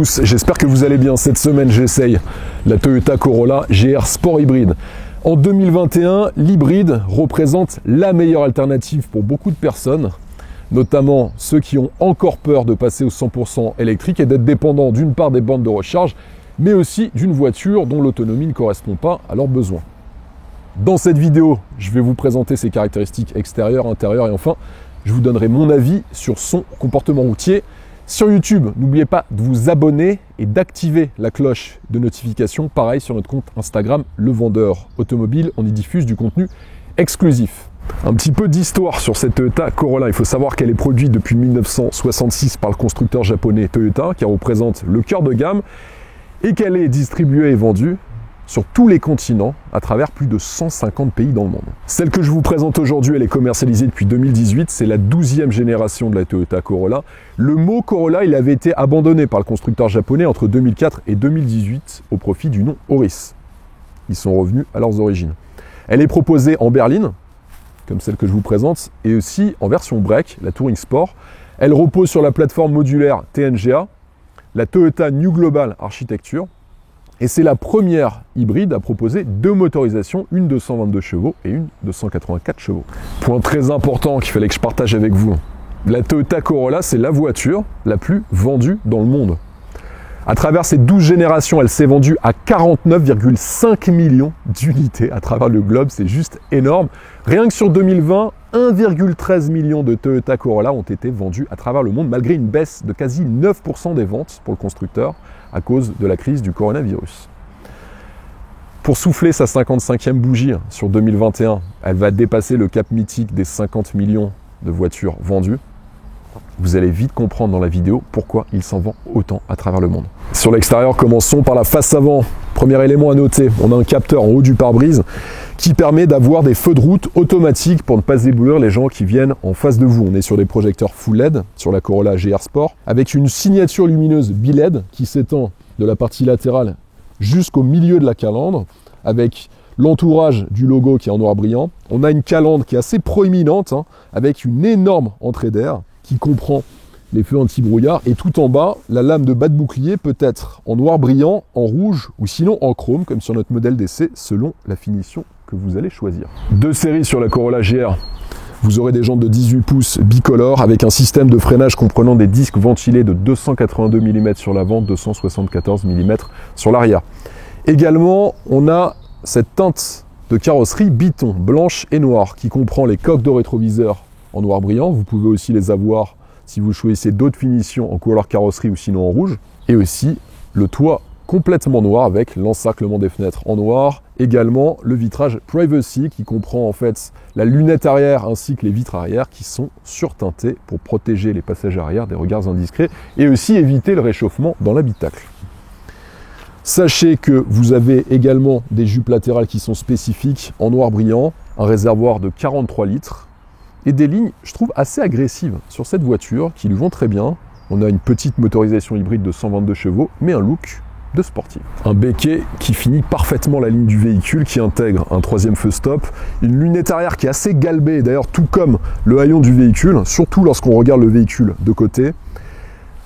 tous, j'espère que vous allez bien. Cette semaine, j'essaye la Toyota Corolla GR Sport Hybride. En 2021, l'hybride représente la meilleure alternative pour beaucoup de personnes, notamment ceux qui ont encore peur de passer au 100% électrique et d'être dépendants d'une part des bornes de recharge, mais aussi d'une voiture dont l'autonomie ne correspond pas à leurs besoins. Dans cette vidéo, je vais vous présenter ses caractéristiques extérieures, intérieures et enfin, je vous donnerai mon avis sur son comportement routier. Sur YouTube, n'oubliez pas de vous abonner et d'activer la cloche de notification. Pareil sur notre compte Instagram, Le Vendeur Automobile, on y diffuse du contenu exclusif. Un petit peu d'histoire sur cette Toyota Corolla. Il faut savoir qu'elle est produite depuis 1966 par le constructeur japonais Toyota, qui représente le cœur de gamme, et qu'elle est distribuée et vendue sur tous les continents, à travers plus de 150 pays dans le monde. Celle que je vous présente aujourd'hui, elle est commercialisée depuis 2018, c'est la 12e génération de la Toyota Corolla. Le mot Corolla, il avait été abandonné par le constructeur japonais entre 2004 et 2018 au profit du nom Auris. Ils sont revenus à leurs origines. Elle est proposée en berline, comme celle que je vous présente, et aussi en version break, la Touring Sport. Elle repose sur la plateforme modulaire TNGA, la Toyota New Global Architecture, et c'est la première hybride à proposer deux motorisations, une de 122 chevaux et une de 184 chevaux. Point très important qu'il fallait que je partage avec vous, la Toyota Corolla, c'est la voiture la plus vendue dans le monde. À travers ces 12 générations, elle s'est vendue à 49,5 millions d'unités à travers le globe, c'est juste énorme. Rien que sur 2020, 1,13 million de Toyota Corolla ont été vendus à travers le monde, malgré une baisse de quasi 9% des ventes pour le constructeur à cause de la crise du coronavirus. Pour souffler sa 55e bougie sur 2021, elle va dépasser le cap mythique des 50 millions de voitures vendues. Vous allez vite comprendre dans la vidéo pourquoi il s'en vend autant à travers le monde. Sur l'extérieur, commençons par la face avant. Premier élément à noter, on a un capteur en haut du pare-brise qui permet d'avoir des feux de route automatiques pour ne pas éblouir les gens qui viennent en face de vous. On est sur des projecteurs full LED sur la Corolla GR Sport avec une signature lumineuse bi-LED qui s'étend de la partie latérale jusqu'au milieu de la calandre avec l'entourage du logo qui est en noir brillant. On a une calandre qui est assez proéminente avec une énorme entrée d'air qui comprend les feux anti-brouillard, et tout en bas, la lame de bas de bouclier peut être en noir brillant, en rouge ou sinon en chrome, comme sur notre modèle d'essai, selon la finition que vous allez choisir. Deux séries sur la Corolla GR. Vous aurez des jantes de 18 pouces bicolores avec un système de freinage comprenant des disques ventilés de 282 mm sur l'avant, 274 mm sur l'arrière. Également, on a cette teinte de carrosserie Biton, blanche et noire, qui comprend les coques de rétroviseur en noir brillant. Vous pouvez aussi les avoir si vous choisissez d'autres finitions en couleur carrosserie ou sinon en rouge. Et aussi le toit complètement noir avec l'encerclement des fenêtres en noir. Également le vitrage Privacy qui comprend en fait la lunette arrière ainsi que les vitres arrière qui sont surteintées pour protéger les passagers arrière des regards indiscrets et aussi éviter le réchauffement dans l'habitacle. Sachez que vous avez également des jupes latérales qui sont spécifiques en noir brillant, un réservoir de 43 litres, et des lignes, je trouve, assez agressives sur cette voiture, qui lui vont très bien. On a une petite motorisation hybride de 122 chevaux, mais un look de sportif. Un béquet qui finit parfaitement la ligne du véhicule, qui intègre un troisième feu stop, une lunette arrière qui est assez galbée, d'ailleurs tout comme le haillon du véhicule, surtout lorsqu'on regarde le véhicule de côté.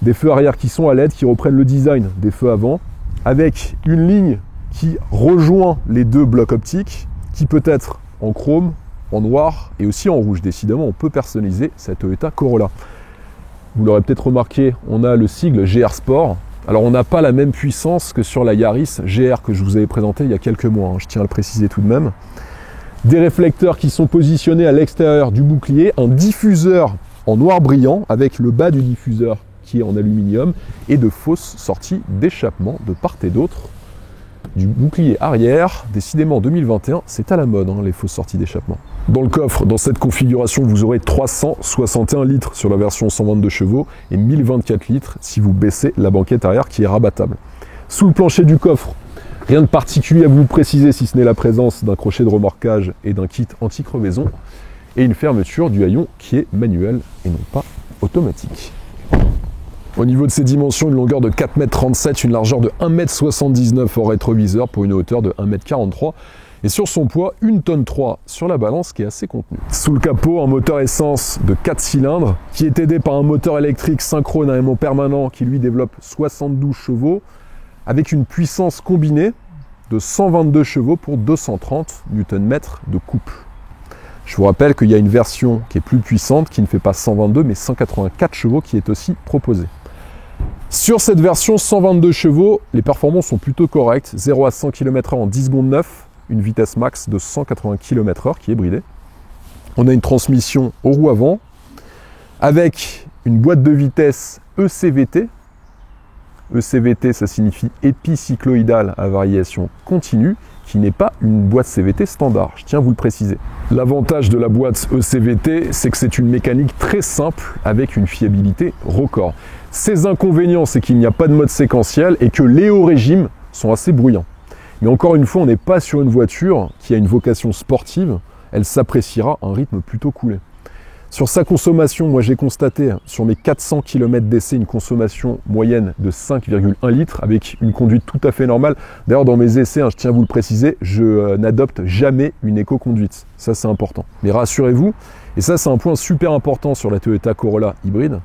Des feux arrière qui sont à LED, qui reprennent le design des feux avant, avec une ligne qui rejoint les deux blocs optiques, qui peut être en chrome, en noir et aussi en rouge. Décidément, on peut personnaliser cette Toyota Corolla. Vous l'aurez peut-être remarqué, on a le sigle GR Sport. Alors, on n'a pas la même puissance que sur la Yaris GR que je vous avais présentée il y a quelques mois, je tiens à le préciser tout de même. Des réflecteurs qui sont positionnés à l'extérieur du bouclier, un diffuseur en noir brillant avec le bas du diffuseur qui est en aluminium et de fausses sorties d'échappement de part et d'autre du bouclier arrière. Décidément, en 2021, c'est à la mode, les fausses sorties d'échappement. Dans le coffre, dans cette configuration, vous aurez 361 litres sur la version 122 chevaux et 1024 litres si vous baissez la banquette arrière qui est rabattable. Sous le plancher du coffre, rien de particulier à vous préciser si ce n'est la présence d'un crochet de remorquage et d'un kit anti-crevaison et une fermeture du haillon qui est manuelle et non pas automatique. Au niveau de ses dimensions, une longueur de 4,37 m, une largeur de 1,79 m au rétroviseur pour une hauteur de 1,43 m. Et sur son poids, 1,3 tonne sur la balance qui est assez contenu. Sous le capot, un moteur essence de 4 cylindres qui est aidé par un moteur électrique synchrone à aimant permanent qui lui développe 72 chevaux avec une puissance combinée de 122 chevaux pour 230 Nm de couple. Je vous rappelle qu'il y a une version qui est plus puissante qui ne fait pas 122 mais 184 chevaux qui est aussi proposée. Sur cette version 122 chevaux, les performances sont plutôt correctes. 0 à 100 km/h en 10 secondes 9. Une vitesse max de 180 km/h qui est bridée. On a une transmission aux roues avant avec une boîte de vitesse ECVT. ECVT, ça signifie épicycloïdale à variation continue, qui n'est pas une boîte CVT standard, je tiens à vous le préciser. L'avantage de la boîte ECVT, c'est que c'est une mécanique très simple avec une fiabilité record. Ses inconvénients, c'est qu'il n'y a pas de mode séquentiel et que les hauts régimes sont assez bruyants. Mais encore une fois, on n'est pas sur une voiture qui a une vocation sportive, elle s'appréciera à un rythme plutôt coulé. Sur sa consommation, moi j'ai constaté sur mes 400 km d'essai une consommation moyenne de 5,1 litres avec une conduite tout à fait normale. D'ailleurs dans mes essais, je tiens à vous le préciser, je n'adopte jamais une éco-conduite. Ça c'est important. Mais rassurez-vous, et ça c'est un point super important sur la Toyota Corolla hybride,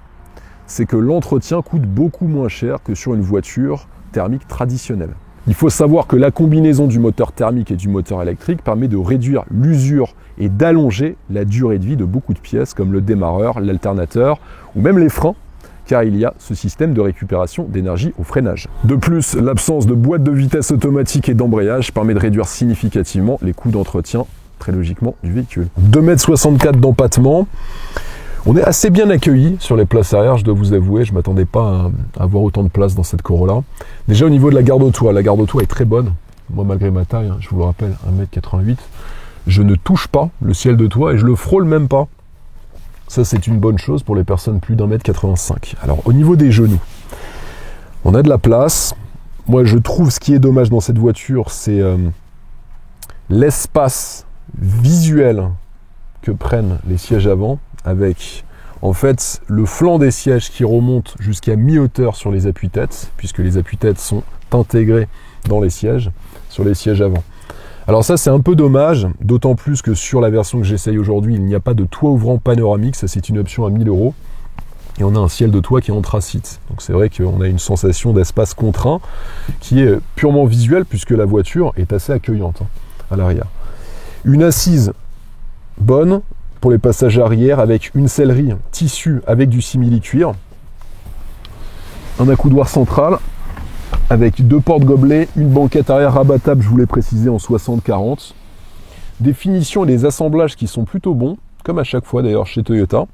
c'est que l'entretien coûte beaucoup moins cher que sur une voiture thermique traditionnelle. Il faut savoir que la combinaison du moteur thermique et du moteur électrique permet de réduire l'usure et d'allonger la durée de vie de beaucoup de pièces comme le démarreur, l'alternateur ou même les freins, car il y a ce système de récupération d'énergie au freinage. De plus, l'absence de boîte de vitesse automatique et d'embrayage permet de réduire significativement les coûts d'entretien, très logiquement, du véhicule. 2,64 m d'empattement. On est assez bien accueilli sur les places arrière, je dois vous avouer, je ne m'attendais pas à avoir autant de place dans cette Corolla. Déjà au niveau de la garde au toit est très bonne. Moi malgré ma taille, je vous le rappelle, 1,88 m, je ne touche pas le ciel de toit et je le frôle même pas. Ça c'est une bonne chose pour les personnes plus d'1,85 m. Alors au niveau des genoux, on a de la place. Moi je trouve ce qui est dommage dans cette voiture, c'est l'espace visuel que prennent les sièges avant, avec en fait le flanc des sièges qui remonte jusqu'à mi-hauteur sur les appuis-têtes, puisque les appuis-têtes sont intégrés dans les sièges, sur les sièges avant. Alors ça c'est un peu dommage, d'autant plus que sur la version que j'essaye aujourd'hui, il n'y a pas de toit ouvrant panoramique, ça c'est une option à 1000 €, et on a un ciel de toit qui est anthracite. Donc c'est vrai qu'on a une sensation d'espace contraint qui est purement visuelle, puisque la voiture est assez accueillante à l'arrière. Une assise bonne pour les passages arrière avec une sellerie tissu avec du simili-cuir, un accoudoir central avec 2 portes-gobelets, une banquette arrière rabattable, je vous l'ai précisé, en 60-40. Des finitions et des assemblages qui sont plutôt bons, comme à chaque fois d'ailleurs chez Toyota.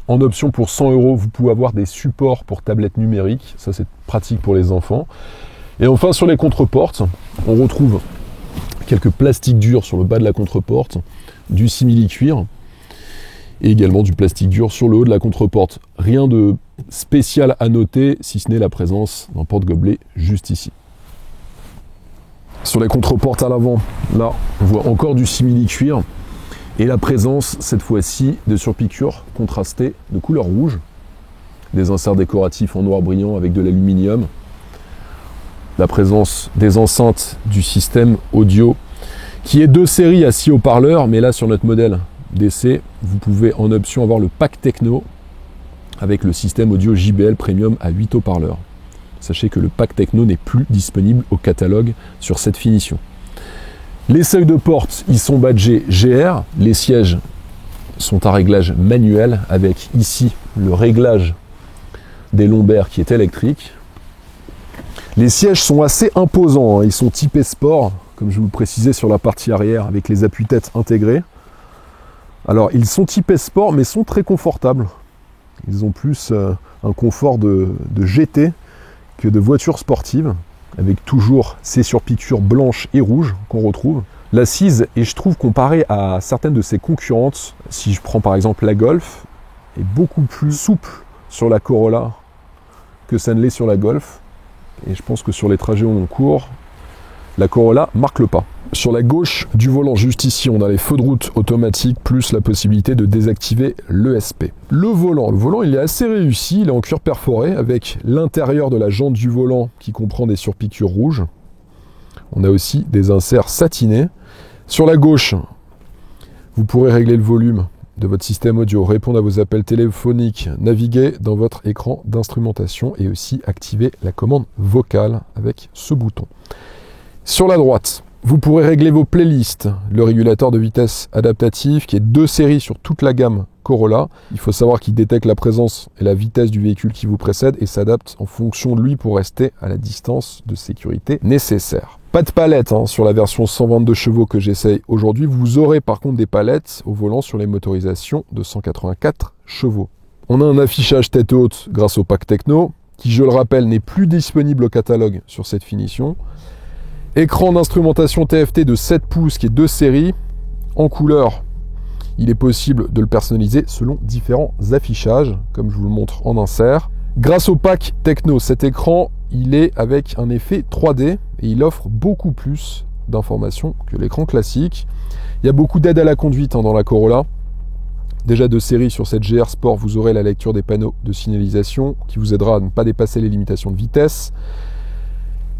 En option pour 100 €, vous pouvez avoir des supports pour tablettes numériques, ça c'est pratique pour les enfants. Et enfin sur les contreportes, on retrouve quelques plastiques durs sur le bas de la contreporte, du simili-cuir et également du plastique dur sur le haut de la contreporte. Rien de spécial à noter, si ce n'est la présence d'un porte-gobelet juste ici. Sur les contreportes à l'avant, là, on voit encore du simili-cuir et la présence, cette fois-ci, de surpiqûres contrastées de couleur rouge, des inserts décoratifs en noir brillant avec de l'aluminium, la présence des enceintes du système audio qui est de série à 6 haut-parleurs, mais là sur notre modèle d'essai, vous pouvez en option avoir le pack techno avec le système audio JBL Premium à 8 haut-parleurs. Sachez que le pack techno n'est plus disponible au catalogue sur cette finition. Les seuils de porte, ils sont badgés GR, les sièges sont à réglage manuel avec ici le réglage des lombaires qui est électrique. Les sièges sont assez imposants, ils sont typés sport, comme je vous le précisais sur la partie arrière, avec les appuis-têtes intégrés. Alors, ils sont typés sport, mais sont très confortables. Ils ont plus un confort de GT que de voiture sportive, avec toujours ces surpiqûres blanches et rouges qu'on retrouve. L'assise, et je trouve comparée à certaines de ses concurrentes, si je prends par exemple la Golf, est beaucoup plus souple sur la Corolla que ça ne l'est sur la Golf. Et je pense que sur les trajets au long cours, la Corolla marque le pas. Sur la gauche du volant, juste ici, on a les feux de route automatiques plus la possibilité de désactiver l'ESP. Le volant, il est assez réussi, il est en cuir perforé avec l'intérieur de la jante du volant qui comprend des surpiqûres rouges. On a aussi des inserts satinés. Sur la gauche, vous pourrez régler le volume de votre système audio, répondre à vos appels téléphoniques, naviguer dans votre écran d'instrumentation et aussi activer la commande vocale avec ce bouton. Sur la droite, vous pourrez régler vos playlists, le régulateur de vitesse adaptatif qui est 2 séries sur toute la gamme Corolla. Il faut savoir qu'il détecte la présence et la vitesse du véhicule qui vous précède et s'adapte en fonction de lui pour rester à la distance de sécurité nécessaire. Pas de palette sur la version 122 chevaux que j'essaye aujourd'hui. Vous aurez par contre des palettes au volant sur les motorisations de 184 chevaux. On a un affichage tête haute grâce au pack Techno, qui je le rappelle n'est plus disponible au catalogue sur cette finition. Écran d'instrumentation TFT de 7 pouces qui est 2 séries. En couleur, il est possible de le personnaliser selon différents affichages, comme je vous le montre en insert. Grâce au pack Techno, cet écran, il est avec un effet 3D et il offre beaucoup plus d'informations que l'écran classique. Il y a beaucoup d'aide à la conduite dans la Corolla. Déjà de série sur cette GR Sport, vous aurez la lecture des panneaux de signalisation qui vous aidera à ne pas dépasser les limitations de vitesse.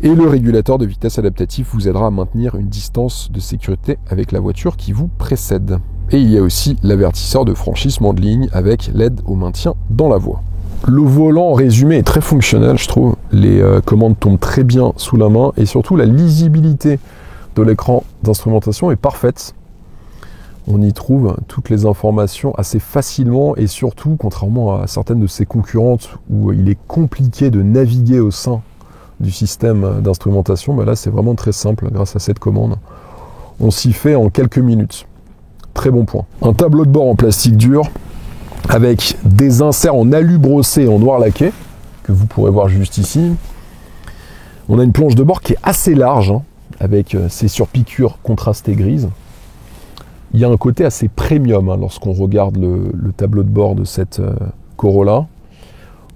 Et le régulateur de vitesse adaptatif vous aidera à maintenir une distance de sécurité avec la voiture qui vous précède. Et il y a aussi l'avertisseur de franchissement de ligne avec l'aide au maintien dans la voie. Le volant, en résumé, est très fonctionnel, je trouve. Les commandes tombent très bien sous la main et surtout la lisibilité de l'écran d'instrumentation est parfaite. On y trouve toutes les informations assez facilement et surtout, contrairement à certaines de ses concurrentes où il est compliqué de naviguer au sein du système d'instrumentation, là c'est vraiment très simple grâce à cette commande. On s'y fait en quelques minutes. Très bon point. Un tableau de bord en plastique dur avec des inserts en alu brossé en noir laqué que vous pourrez voir juste ici. On a une planche de bord qui est assez large avec ses surpiqûres contrastées grises. Il y a un côté assez premium lorsqu'on regarde le tableau de bord de cette Corolla.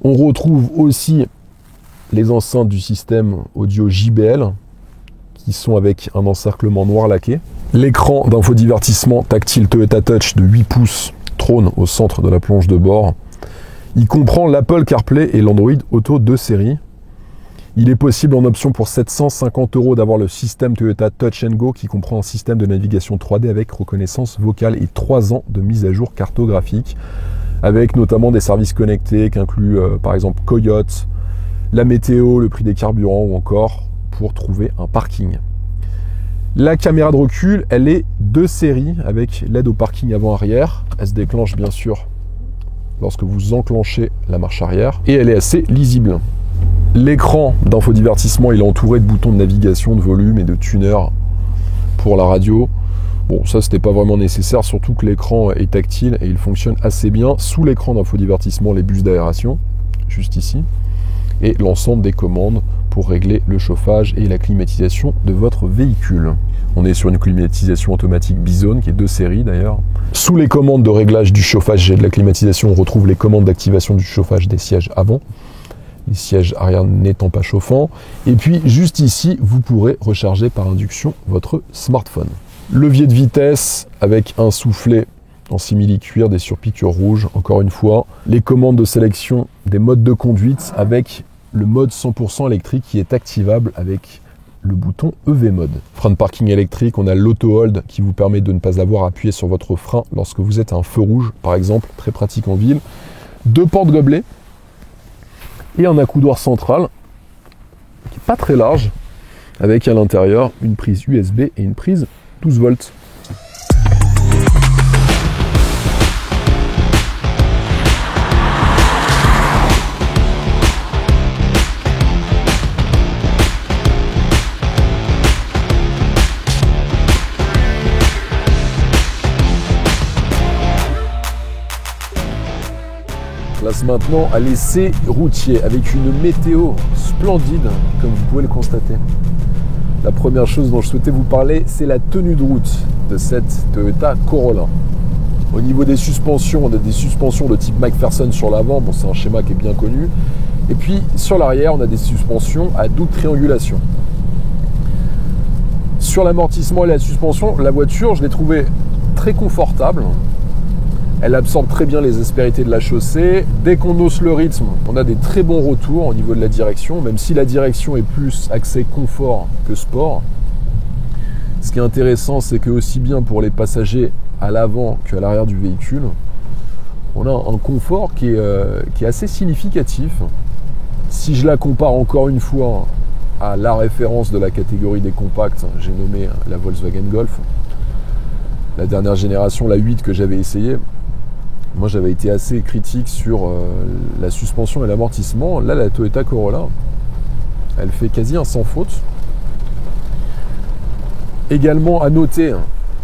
On retrouve aussi les enceintes du système audio JBL qui sont avec un encerclement noir laqué. L'écran d'infodivertissement tactile Toyota Touch de 8 pouces trône au centre de la planche de bord. Il comprend l'Apple CarPlay et l'Android Auto de série. Il est possible en option pour 750 € d'avoir le système Toyota Touch & Go qui comprend un système de navigation 3D avec reconnaissance vocale et 3 ans de mise à jour cartographique avec notamment des services connectés qui incluent par exemple Coyote, la météo, le prix des carburants ou encore pour trouver un parking. La caméra de recul, elle est de série avec l'aide au parking avant-arrière. Elle se déclenche bien sûr lorsque vous enclenchez la marche arrière et elle est assez lisible. L'écran d'infodivertissement, il est entouré de boutons de navigation, de volume et de tuner pour la radio. Bon, ça c'était pas vraiment nécessaire, surtout que l'écran est tactile et il fonctionne assez bien. Sous l'écran d'infodivertissement, les bus d'aération, juste ici, et l'ensemble des commandes pour régler le chauffage et la climatisation de votre véhicule. On est sur une climatisation automatique Bizone qui est de série d'ailleurs. Sous les commandes de réglage du chauffage et de la climatisation, on retrouve les commandes d'activation du chauffage des sièges avant, les sièges arrière n'étant pas chauffants. Et puis juste ici, vous pourrez recharger par induction votre smartphone. Levier de vitesse avec un soufflet en simili-cuir, des surpiqûres rouges, encore une fois. Les commandes de sélection des modes de conduite avec le mode 100% électrique qui est activable avec le bouton EV Mode. Frein de parking électrique, on a l'auto-hold qui vous permet de ne pas avoir à appuyer sur votre frein lorsque vous êtes à un feu rouge, par exemple, très pratique en ville. 2 porte-gobelets et un accoudoir central qui n'est pas très large, avec à l'intérieur une prise USB et une prise 12 volts. Place maintenant à l'essai routier avec une météo splendide comme vous pouvez le constater. La première chose dont je souhaitais vous parler, c'est la tenue de route de cette Toyota Corolla. Au niveau des suspensions, on a des suspensions de type McPherson sur l'avant, bon c'est un schéma qui est bien connu. Et puis sur l'arrière, on a des suspensions à double triangulation. Sur l'amortissement et la suspension, la voiture, je l'ai trouvée très confortable. Elle absorbe très bien les aspérités de la chaussée. Dès qu'on hausse le rythme, on a des très bons retours au niveau de la direction, même si la direction est plus axée confort que sport. Ce qui est intéressant, c'est que aussi bien pour les passagers à l'avant qu'à l'arrière du véhicule, on a un confort qui est assez significatif. Si je la compare encore une fois à la référence de la catégorie des compacts, j'ai nommé la Volkswagen Golf, la dernière génération, la 8 que j'avais essayé. Moi, j'avais été assez critique sur la suspension et l'amortissement. Là, la Toyota Corolla, elle fait quasi un sans faute. Également, à noter,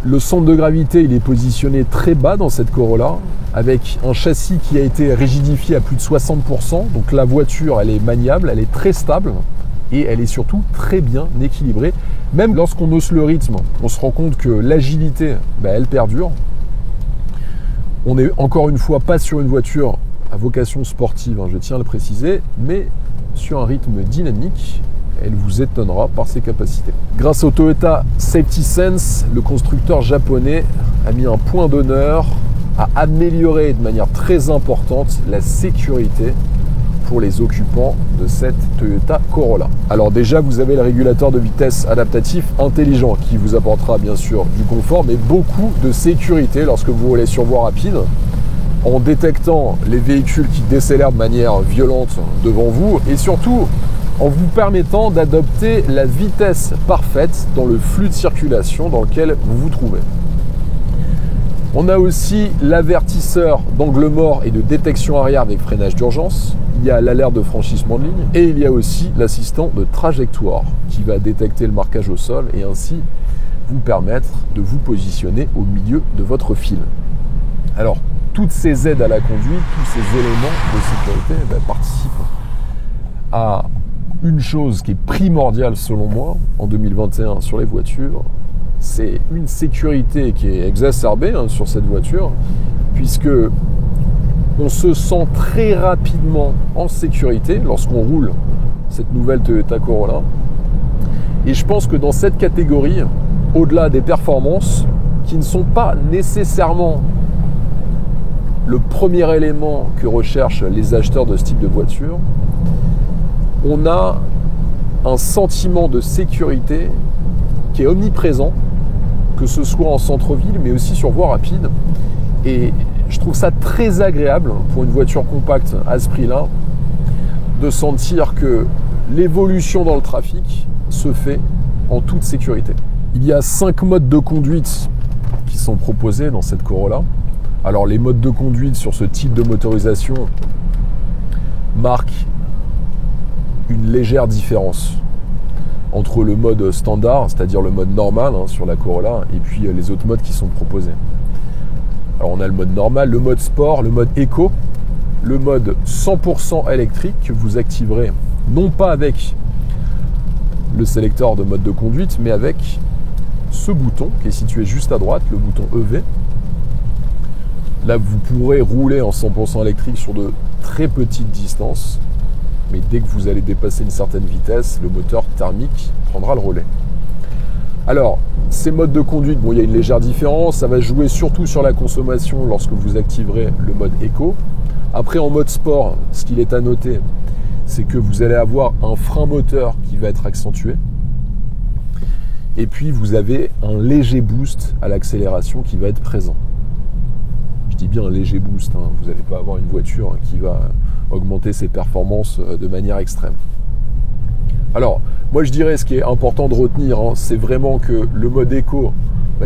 le centre de gravité, il est positionné très bas dans cette Corolla, avec un châssis qui a été rigidifié à plus de 60%. Donc la voiture, elle est maniable, elle est très stable et elle est surtout très bien équilibrée. Même lorsqu'on hausse le rythme, on se rend compte que l'agilité, elle perdure. On n'est encore une fois pas sur une voiture à vocation sportive, je tiens à le préciser, mais sur un rythme dynamique. Elle vous étonnera par ses capacités. Grâce au Toyota Safety Sense, le constructeur japonais a mis un point d'honneur à améliorer de manière très importante la sécurité pour les occupants de cette Toyota Corolla. Alors déjà, vous avez le régulateur de vitesse adaptatif intelligent qui vous apportera bien sûr du confort, mais beaucoup de sécurité lorsque vous roulez sur voie rapide, en détectant les véhicules qui décélèrent de manière violente devant vous et surtout en vous permettant d'adopter la vitesse parfaite dans le flux de circulation dans lequel vous vous trouvez. On a aussi l'avertisseur d'angle mort et de détection arrière avec freinage d'urgence. Il y a l'alerte de franchissement de ligne et il y a aussi l'assistant de trajectoire qui va détecter le marquage au sol et ainsi vous permettre de vous positionner au milieu de votre file. Alors, toutes ces aides à la conduite, tous ces éléments de sécurité participent à une chose qui est primordiale selon moi en 2021 sur les voitures, c'est une sécurité qui est exacerbée sur cette voiture, puisque on se sent très rapidement en sécurité lorsqu'on roule cette nouvelle Toyota Corolla. Et je pense que dans cette catégorie, au-delà des performances, qui ne sont pas nécessairement le premier élément que recherchent les acheteurs de ce type de voiture, on a un sentiment de sécurité qui est omniprésent, que ce soit en centre-ville, mais aussi sur voie rapide. Et je trouve ça très agréable pour une voiture compacte à ce prix-là, de sentir que l'évolution dans le trafic se fait en toute sécurité. Il y a 5 modes de conduite qui sont proposés dans cette Corolla. Alors les modes de conduite sur ce type de motorisation marquent une légère différence entre le mode standard, c'est-à-dire le mode normal sur la Corolla, et puis les autres modes qui sont proposés. Alors on a le mode normal, le mode sport, le mode éco, le mode 100% électrique que vous activerez non pas avec le sélecteur de mode de conduite, mais avec ce bouton qui est situé juste à droite, le bouton EV. Là, vous pourrez rouler en 100% électrique sur de très petites distances, mais dès que vous allez dépasser une certaine vitesse, le moteur thermique prendra le relais. Alors, ces modes de conduite, il y a une légère différence, ça va jouer surtout sur la consommation lorsque vous activerez le mode éco. Après, en mode sport, ce qu'il est à noter, c'est que vous allez avoir un frein moteur qui va être accentué. Et puis, vous avez un léger boost à l'accélération qui va être présent. Je dis bien un léger boost, vous n'allez pas avoir une voiture qui va augmenter ses performances de manière extrême. Alors, moi je dirais ce qui est important de retenir, c'est vraiment que le mode éco,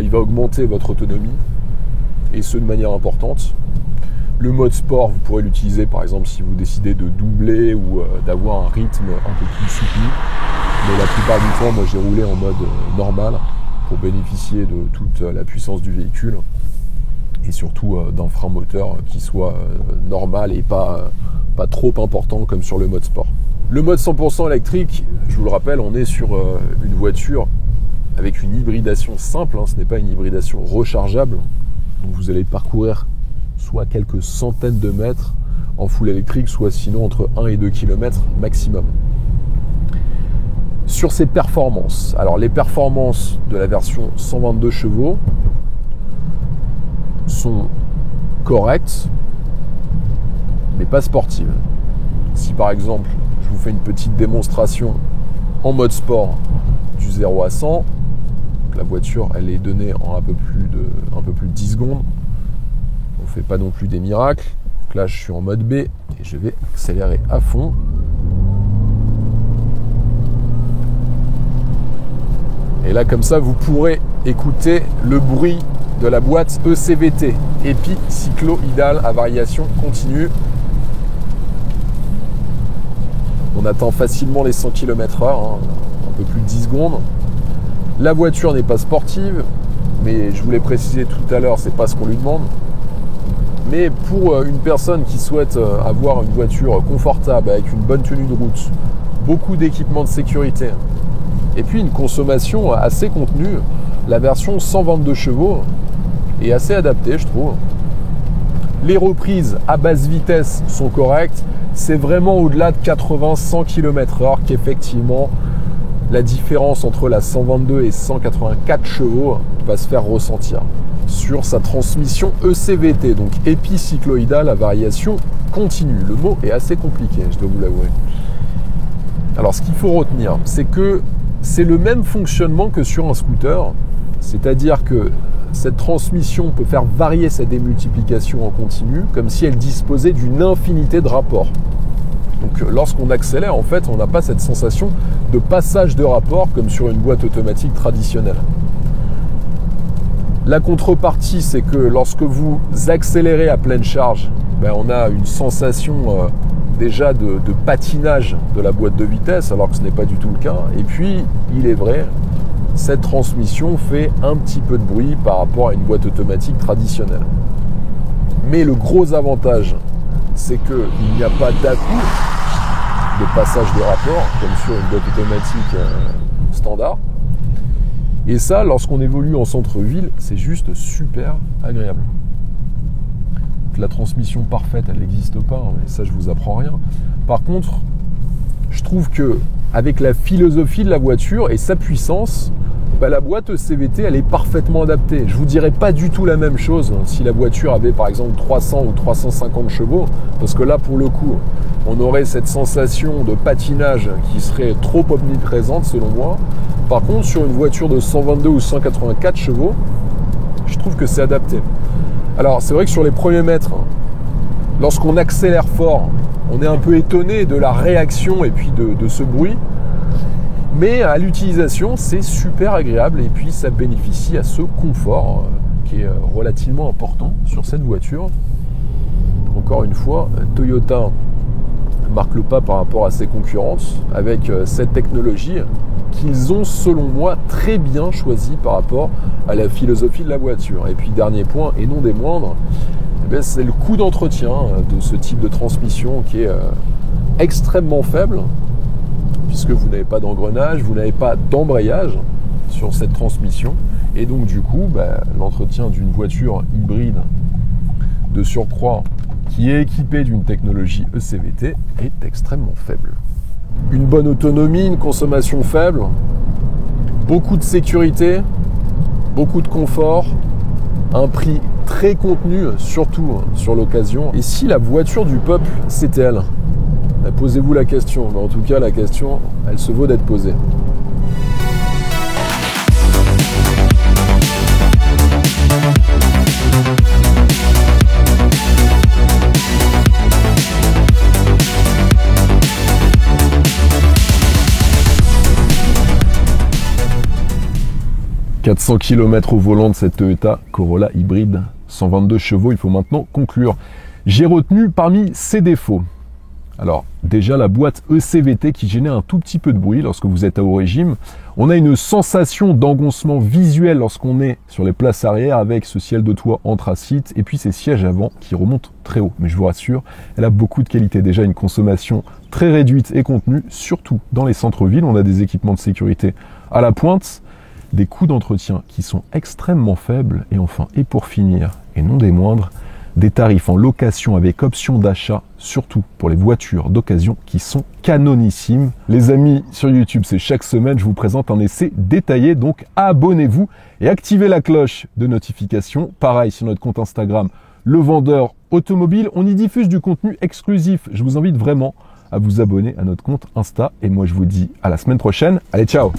il va augmenter votre autonomie, et ce de manière importante. Le mode sport, vous pourrez l'utiliser par exemple si vous décidez de doubler ou d'avoir un rythme un peu plus soutenu. Mais la plupart du temps, moi j'ai roulé en mode normal pour bénéficier de toute la puissance du véhicule et surtout d'un frein moteur qui soit normal et pas trop important comme sur le mode sport. Le mode 100% électrique, je vous le rappelle, on est sur une voiture avec une hybridation simple, ce n'est pas une hybridation rechargeable. Donc vous allez parcourir soit quelques centaines de mètres en full électrique, soit sinon entre 1 et 2 km maximum. sur ses performances. Alors les performances de la version 122 chevaux sont correctes, mais pas sportives. Si par exemple, je vous fais une petite démonstration en mode sport du 0 à 100, la voiture elle est donnée en un peu plus de 10 secondes. On ne fait pas non plus des miracles. Donc là je suis en mode B et je vais accélérer à fond. Et là comme ça vous pourrez écouter le bruit de la boîte ECVT, épi-cyclo-idale à variation continue. On atteint facilement les 100 km/h, un peu plus de 10 secondes. La voiture n'est pas sportive, mais je vous l'ai précisé tout à l'heure, c'est pas ce qu'on lui demande. Mais pour une personne qui souhaite avoir une voiture confortable, avec une bonne tenue de route, beaucoup d'équipements de sécurité, et puis une consommation assez contenue, la version 122 chevaux est assez adaptée, je trouve. Les reprises à basse vitesse sont correctes. C'est vraiment au-delà de 80-100 km/h qu'effectivement la différence entre la 122 et 184 chevaux va se faire ressentir sur sa transmission ECVT, donc épicycloïdale à variation continue. Le mot est assez compliqué, je dois vous l'avouer. Alors ce qu'il faut retenir, c'est que c'est le même fonctionnement que sur un scooter, c'est-à-dire que cette transmission peut faire varier sa démultiplication en continu comme si elle disposait d'une infinité de rapports. Donc lorsqu'on accélère, en fait, on n'a pas cette sensation de passage de rapport comme sur une boîte automatique traditionnelle. La contrepartie, c'est que lorsque vous accélérez à pleine charge, on a une sensation déjà de patinage de la boîte de vitesse, alors que ce n'est pas du tout le cas. Et puis, il est vrai, cette transmission fait un petit peu de bruit par rapport à une boîte automatique traditionnelle. Mais le gros avantage, c'est qu'il n'y a pas d'à-coup de passage de rapport, comme sur une boîte automatique standard. Et ça, lorsqu'on évolue en centre-ville, c'est juste super agréable. Donc, la transmission parfaite, elle n'existe pas, mais ça, je vous apprends rien. Par contre, je trouve que avec la philosophie de la voiture et sa puissance, la boîte ECVT, elle est parfaitement adaptée. Je vous dirais pas du tout la même chose si la voiture avait par exemple 300 ou 350 chevaux, parce que là, pour le coup, on aurait cette sensation de patinage qui serait trop omniprésente selon moi. Par contre, sur une voiture de 122 ou 184 chevaux, je trouve que c'est adapté. Alors, c'est vrai que sur les premiers mètres, lorsqu'on accélère fort, on est un peu étonné de la réaction et puis de ce bruit. Mais à l'utilisation, c'est super agréable et puis ça bénéficie à ce confort qui est relativement important sur cette voiture. Encore une fois, Toyota marque le pas par rapport à ses concurrentes avec cette technologie qu'ils ont, selon moi, très bien choisi par rapport à la philosophie de la voiture. Et puis, dernier point, et non des moindres, c'est le coût d'entretien de ce type de transmission qui est extrêmement faible, puisque vous n'avez pas d'engrenage, vous n'avez pas d'embrayage sur cette transmission. Et donc, du coup, l'entretien d'une voiture hybride de surcroît qui est équipée d'une technologie ECVT est extrêmement faible. Une bonne autonomie, une consommation faible, beaucoup de sécurité, beaucoup de confort, un prix très contenu, surtout sur l'occasion. Et si la voiture du peuple, c'était elle ? Posez-vous la question. Mais en tout cas, la question, elle se vaut d'être posée. « 400 km au volant de cette Toyota Corolla hybride, 122 chevaux, il faut maintenant conclure. J'ai retenu parmi ses défauts. Alors, déjà la boîte ECVT qui génère un tout petit peu de bruit lorsque vous êtes à haut régime. On a une sensation d'engoncement visuel lorsqu'on est sur les places arrière avec ce ciel de toit anthracite et puis ces sièges avant qui remontent très haut. Mais je vous rassure, elle a beaucoup de qualité. Déjà une consommation très réduite et contenue, surtout dans les centres-villes. On a des équipements de sécurité à la pointe, des coûts d'entretien qui sont extrêmement faibles. Et enfin, et pour finir, et non des moindres, des tarifs en location avec option d'achat, surtout pour les voitures d'occasion qui sont canonissimes. Les amis, sur YouTube, c'est chaque semaine, je vous présente un essai détaillé, donc abonnez-vous et activez la cloche de notification. Pareil sur notre compte Instagram, Le Vendeur Automobile, on y diffuse du contenu exclusif. Je vous invite vraiment à vous abonner à notre compte Insta et moi je vous dis à la semaine prochaine. Allez, ciao!